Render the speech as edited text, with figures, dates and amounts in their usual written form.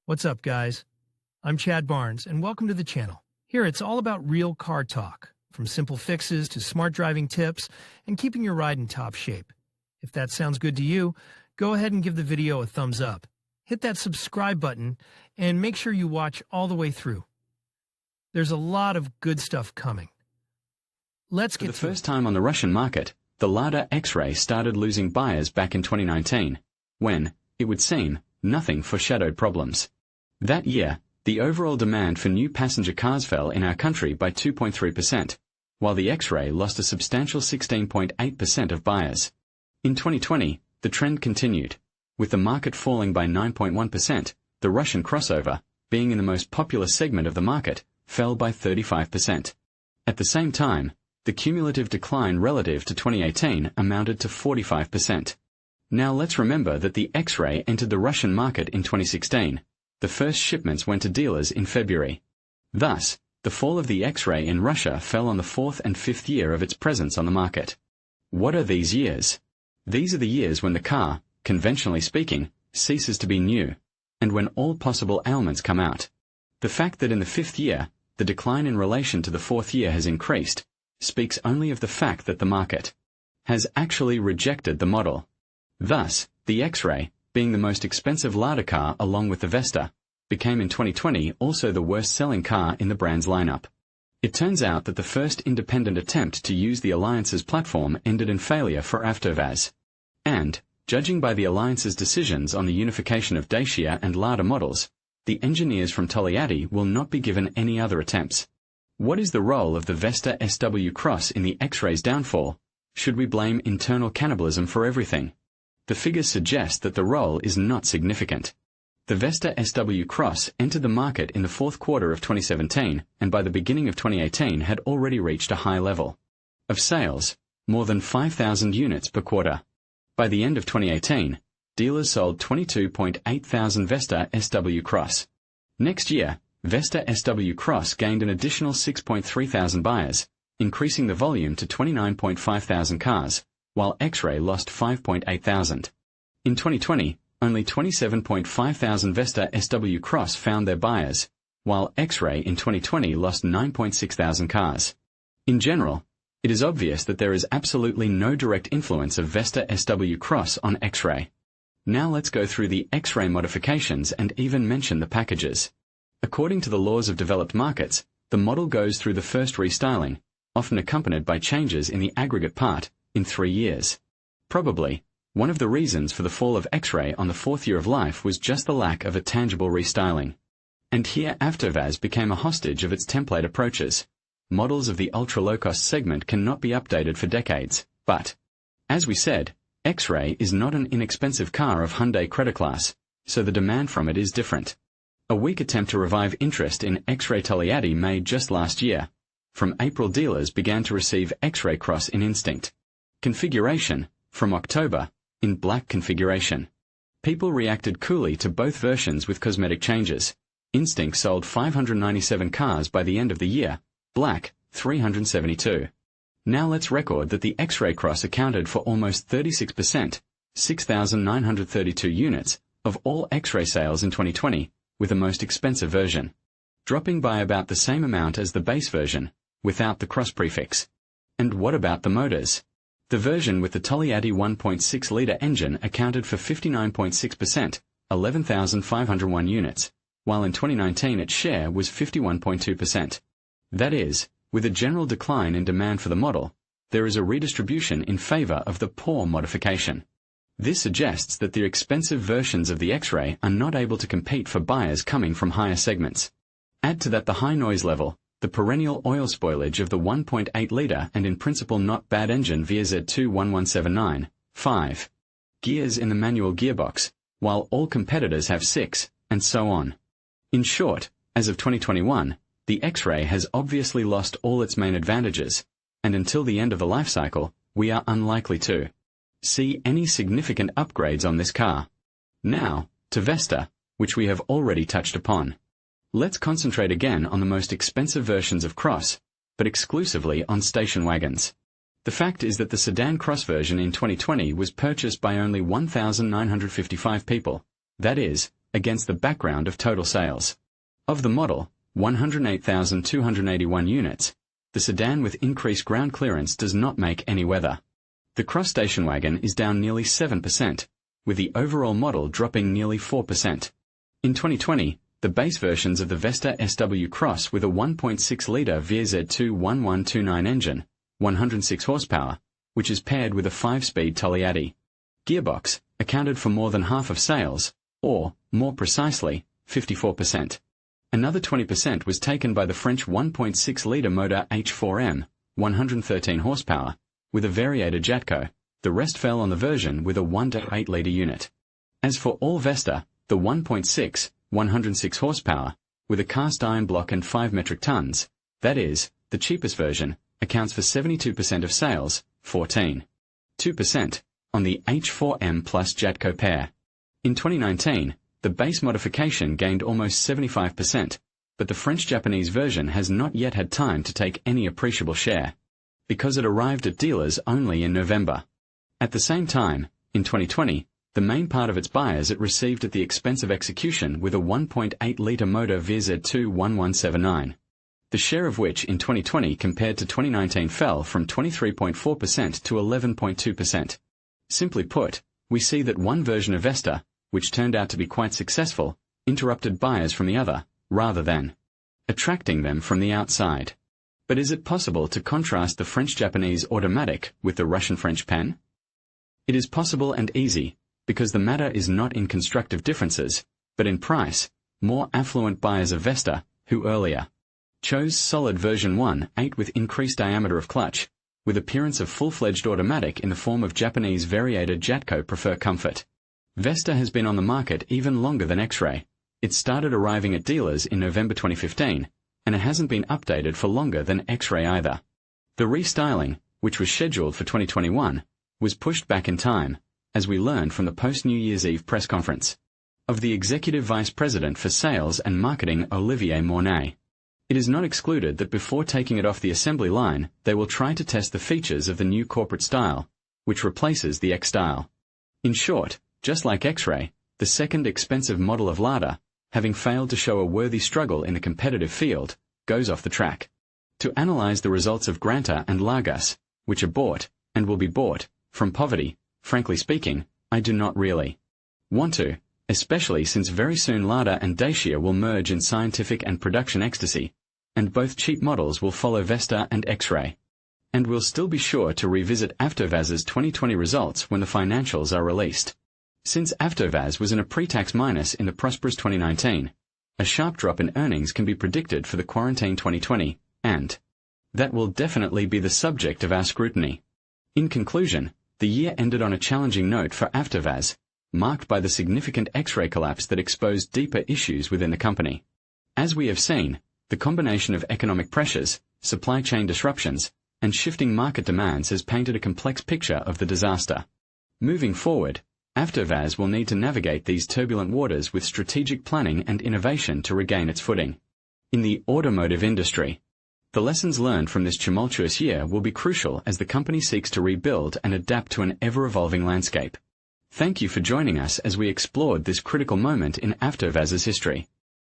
What's up, guys? I'm Chad Barnes, and welcome to the channel. Here, it's all about real car talk, from simple fixes to smart driving tips and keeping your ride in top shape. If that sounds good to you, go ahead and give the video a thumbs up. Hit that subscribe button and make sure you watch all the way through. There's a lot of good stuff coming. Let's get For the first time on the Russian market, the Lada Xray started losing buyers back in 2019, when, it would seem, nothing foreshadowed problems. That year, the overall demand for new passenger cars fell in our country by 2.3%, while the Xray lost a substantial 16.8% of buyers. In 2020, the trend continued, with the market falling by 9.1%, the Russian crossover, being in the most popular segment of the market, fell by 35%. At the same time, the cumulative decline relative to 2018 amounted to 45%. Now let's remember that the Xray entered the Russian market in 2016. The first shipments went to dealers in February. Thus, the fall of the Xray in Russia fell on the fourth and fifth year of its presence on the market. What are these years? These are the years when the car, conventionally speaking, ceases to be new, and when all possible ailments come out. The fact that in the fifth year, the decline in relation to the fourth year has increased, speaks only of the fact that the market has actually rejected the model. Thus, the Xray, being the most expensive Lada car along with the Vesta, became in 2020 also the worst-selling car in the brand's lineup. It turns out that the first independent attempt to use the Alliance's platform ended in failure for Avtovaz. And, judging by the Alliance's decisions on the unification of Dacia and Lada models, the engineers from Togliatti will not be given any other attempts. What is the role of the Vesta SW Cross in the Xray's downfall? Should we blame internal cannibalism for everything? The figures suggest that the role is not significant. The Vesta SW Cross entered the market in the fourth quarter of 2017 and by the beginning of 2018 had already reached a high level of sales, more than 5,000 units per quarter. By the end of 2018, dealers sold 22.8 thousand Vesta SW Cross. Next year, Vesta SW Cross gained an additional 6.3 thousand buyers, increasing the volume to 29.5 thousand cars, while Xray lost 5.8 thousand. In 2020, only 27.5 thousand Vesta SW Cross found their buyers, while Xray in 2020 lost 9.6 thousand cars. In general, it is obvious that there is absolutely no direct influence of Vesta SW Cross on Xray. Now let's go through the Xray modifications and even mention the packages. According to the laws of developed markets, the model goes through the first restyling, often accompanied by changes in the aggregate part, in 3 years. Probably, one of the reasons for the fall of Xray on the fourth year of life was just the lack of a tangible restyling. And here Avtovaz became a hostage of its template approaches. Models of the ultra-low-cost segment cannot be updated for decades, but, as we said, Xray is not an inexpensive car of Hyundai credit class, so the demand from it is different. A weak attempt to revive interest in Xray Togliatti made just last year. From April, dealers began to receive Xray Cross in Instinct configuration, from October, in black configuration. People reacted coolly to both versions with cosmetic changes. Instinct sold 597 cars by the end of the year, black, 372. Now let's record that the Xray Cross accounted for almost 36%, 6,932 units, of all Xray sales in 2020, with the most expensive version, dropping by about the same amount as the base version, without the cross prefix. And what about the motors? The version with the Togliatti 1.6-litre engine accounted for 59.6%, 11,501 units, while in 2019 its share was 51.2%. That is, with a general decline in demand for the model, there is a redistribution in favor of the poor modification. This suggests that the expensive versions of the Xray are not able to compete for buyers coming from higher segments. Add to that the high noise level, the perennial oil spoilage of the 1.8-litre and in principle not bad engine VZ21179, 5 gears in the manual gearbox, while all competitors have 6, and so on. In short, as of 2021, the Xray has obviously lost all its main advantages, and until the end of the life cycle, we are unlikely to see any significant upgrades on this car. Now, to Vesta, which we have already touched upon. Let's concentrate again on the most expensive versions of Cross, but exclusively on station wagons. The fact is that the sedan Cross version in 2020 was purchased by only 1,955 people, that is, against the background of total sales. Of the model, 108,281 units, the sedan with increased ground clearance does not make any weather. The cross station wagon is down nearly 7%, with the overall model dropping nearly 4%. In 2020, the base versions of the Vesta SW Cross with a 1.6-litre VZ2-1129 engine, 106 horsepower, which is paired with a 5-speed Togliatti gearbox, accounted for more than half of sales, or, more precisely, 54%. Another 20% was taken by the French 1.6-litre motor H4M, 113 horsepower, with a variator Jatco. The rest fell on the version with a 1.8-litre unit. As for all Vesta, the 1.6, 106 horsepower, with a cast iron block and 5 metric tons, that is, the cheapest version, accounts for 72% of sales, 2% on the H4M plus Jatco pair. In 2019, the base modification gained almost 75%, but the French-Japanese version has not yet had time to take any appreciable share, because it arrived at dealers only in November. At the same time, in 2020, the main part of its buyers it received at the expense of execution with a 1.8-litre motor VZ2-1179, the share of which in 2020 compared to 2019 fell from 23.4% to 11.2%. Simply put, we see that one version of Vesta, which turned out to be quite successful, interrupted buyers from the other, rather than attracting them from the outside. But is it possible to contrast the French-Japanese automatic with the Russian-French pen? It is possible and easy, because the matter is not in constructive differences, but in price. More affluent buyers of Vesta, who earlier chose solid version 1.8 with increased diameter of clutch, with appearance of full-fledged automatic in the form of Japanese variator Jatco, prefer comfort. Vesta has been on the market even longer than Xray. It started arriving at dealers in November 2015, and it hasn't been updated for longer than Xray either. The restyling, which was scheduled for 2021, was pushed back in time, as we learned from the post-New Year's Eve press conference of the Executive Vice President for Sales and Marketing Olivier Mornay. It is not excluded that before taking it off the assembly line, they will try to test the features of the new corporate style, which replaces the X style. In short, just like Xray, the second expensive model of Lada, having failed to show a worthy struggle in the competitive field, goes off the track. To analyze the results of Granta and Lagos, which are bought, and will be bought, from poverty, frankly speaking, I do not really want to, especially since very soon Lada and Dacia will merge in scientific and production ecstasy, and both cheap models will follow Vesta and Xray. And we'll still be sure to revisit Avtovaz's 2020 results when the financials are released. Since Avtovaz was in a pre-tax minus in the prosperous 2019, a sharp drop in earnings can be predicted for the quarantine 2020, and that will definitely be the subject of our scrutiny. In conclusion, the year ended on a challenging note for Avtovaz, marked by the significant Xray collapse that exposed deeper issues within the company. As we have seen, the combination of economic pressures, supply chain disruptions, and shifting market demands has painted a complex picture of the disaster. Moving forward, Avtovaz will need to navigate these turbulent waters with strategic planning and innovation to regain its footing. In the automotive industry, the lessons learned from this tumultuous year will be crucial as the company seeks to rebuild and adapt to an ever-evolving landscape. Thank you for joining us as we explored this critical moment in Avtovaz's history.